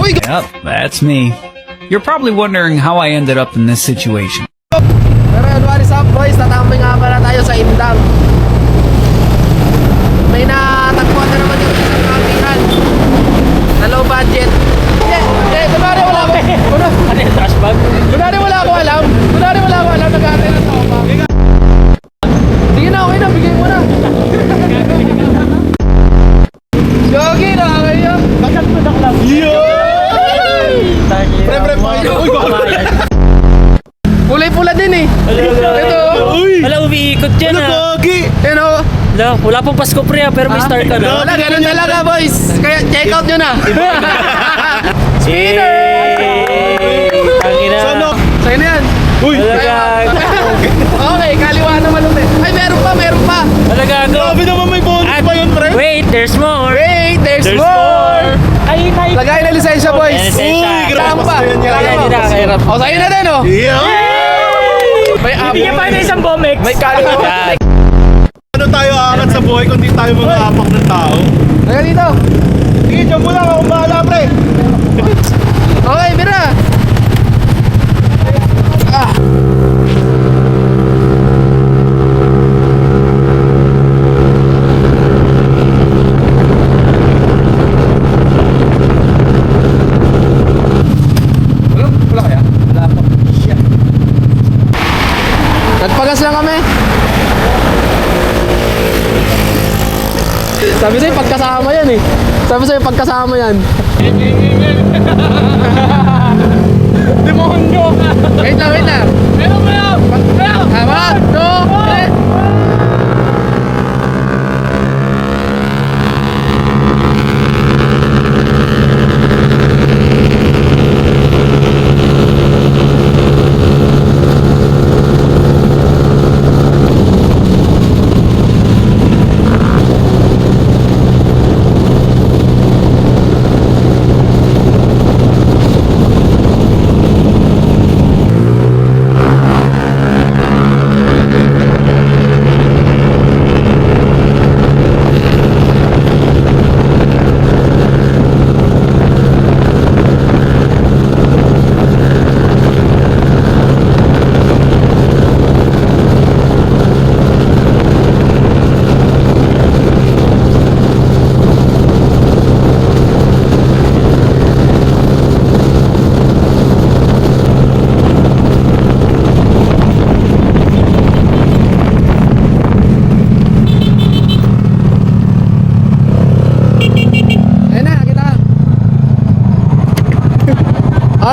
Yep, that's me. You're probably wondering how I ended up in this situation. Pero yun, what is up boys? Tatambay nga pala tayo sa Indang. May natagpuan na naman yung isang campingan na low budget. Kunwari wala ko. Ano yung trash bag? Kunwari wala ko alam. Nag-aantay ng tropa. Sige na, okay na. Bigay mo na. Yogi na, kayo. Bakit mo naklam? Pre, kulay-pula din eh. Ito. Wala, umiikot yan ah. Yan o. Wala pong Pasko pre pero may star ka na. Wala, ganun talaga boys. Kaya check out nyo na. Cheater! Tangina. Sa'yo na yan. Talaga. Okay, kaliwa na malupit. Ay, meron pa. Talaga go. Grabe naman may bonus pa yun, pre. Wait, there's more. Wait, there's There's more. Ay, nice. Lagay na lisensya boys. Lisensya. Kailangan pa. Hindi na kahirap. O, sa'yo na din o. May Hindi niya pa na isang bomex. May kaliwa. Yan. Ano tayo aangat sa buhay kung di tayo mga apak ng tao? Lagay dito. Sige, dyan mo lang akong bahala, pre. Okay, mira. Wala kaya? Wala pa. Nagpagas lang kami. Sabi sa'yo, pagkasama yan eh. Demonyo! Wait lang. Meron mo yan! Tama! No!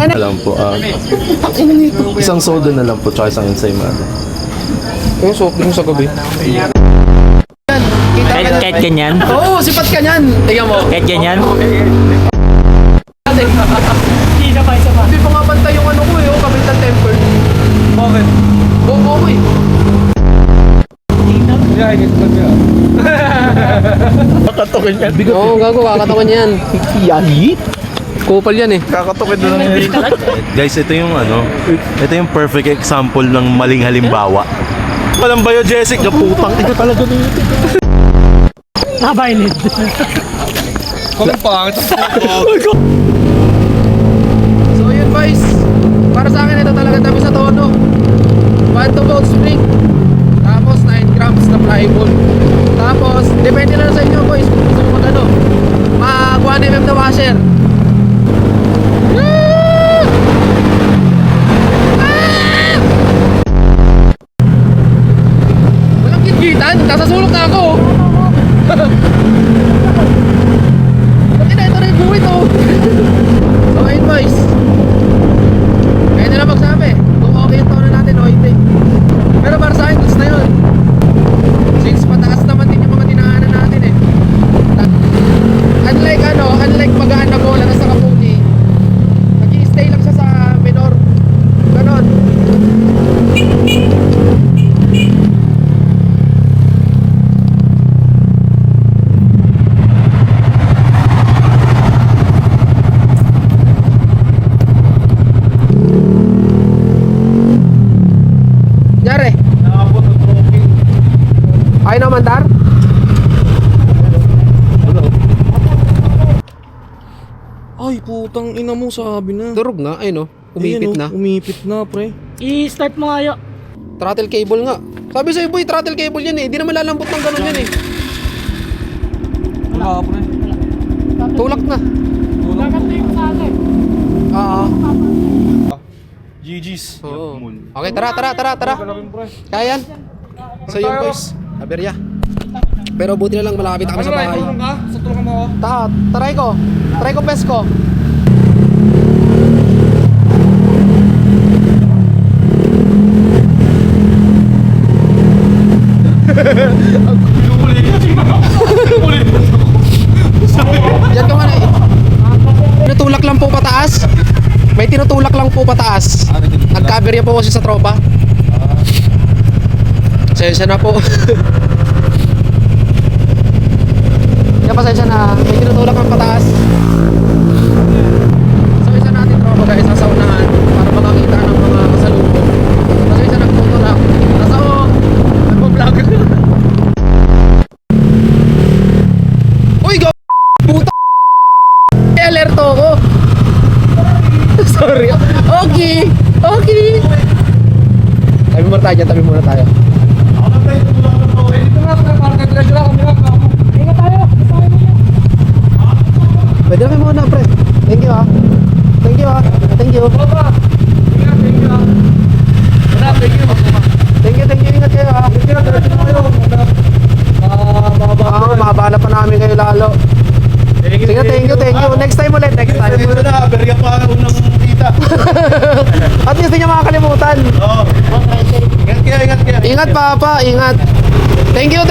Alam po, isang soda na lang po, tsaka isang ensaymada. Yung soft drink sa gabi. Kahit ganyan. Oo, sipat ka niyan. Tingnan mo. Kahit ganyan. Hindi pa nga bantay yung ano ko eh, yung kabit ng temper. Bakit? Oo ko eh. Kakatukin yan. Oo, gago, kakatakan yan. Yagi? Kupal yan eh. Kakatukin na lang yan. Guys, ito yung perfect example ng maling halimbawa. Walang bayo, Jessic. Putang ito talaga na yun. Nakabainid. So yun guys, para sa akin ito talaga tabi sa tono. 1 volt spring. Tapos 9 grams na plywood. Tapos, depende na sa inyo boys kung gusto mo mag-ano. Mag 1mm na washer. Walang gitgitan, kasasulok na ako. Bakit na ito na yung buwit oh. Ay, putang ina mo, sabi na. Durog nga, ayun, no? Umipit na. Umipit na, pre. I-start mo nga yun. Throttle cable nga. Sabi sa'yo, boy, throttle cable yan eh. Di naman lalambot ng ganun yan eh. Wala, pre. Tulak na. Gaganto yung sa akin. Oo. GG's. Oo. Okay, tara. Kaya yan. So yun, boys. Aberya. Pero buti na lang malapit na kami sa bahay. Sa tulungan mo ako. Try ko. Try ko best ko. Yan ka man eh. Tinutulak lang po pataas. May tinutulak lang po pataas. Nag-cover yan po kasi sa tropa. Pasensya na po. Yan, pasensya na. May tinutulak ang pataas. So isa natin tropa guys sa saunahan para makakita ng mga kasalubong. So isa nagtutulak. Nasa o, nagpo-vlog. Uy, puta. Alerto ko. Sorry. Okay. Tabi muna tayo dyan, Ingat tayo. Pwede namin muna, pre. Thank you, ha. Thank you. Ingat kayo, ha. Mahabala pa namin kayo lalo. Sige, thank you. Next time ulit. Ito na, berga pa ako ng kita. At least di niya makakalimutan. Oo. Ingat kaya. Ingat, Papa. Ingat. Thank you.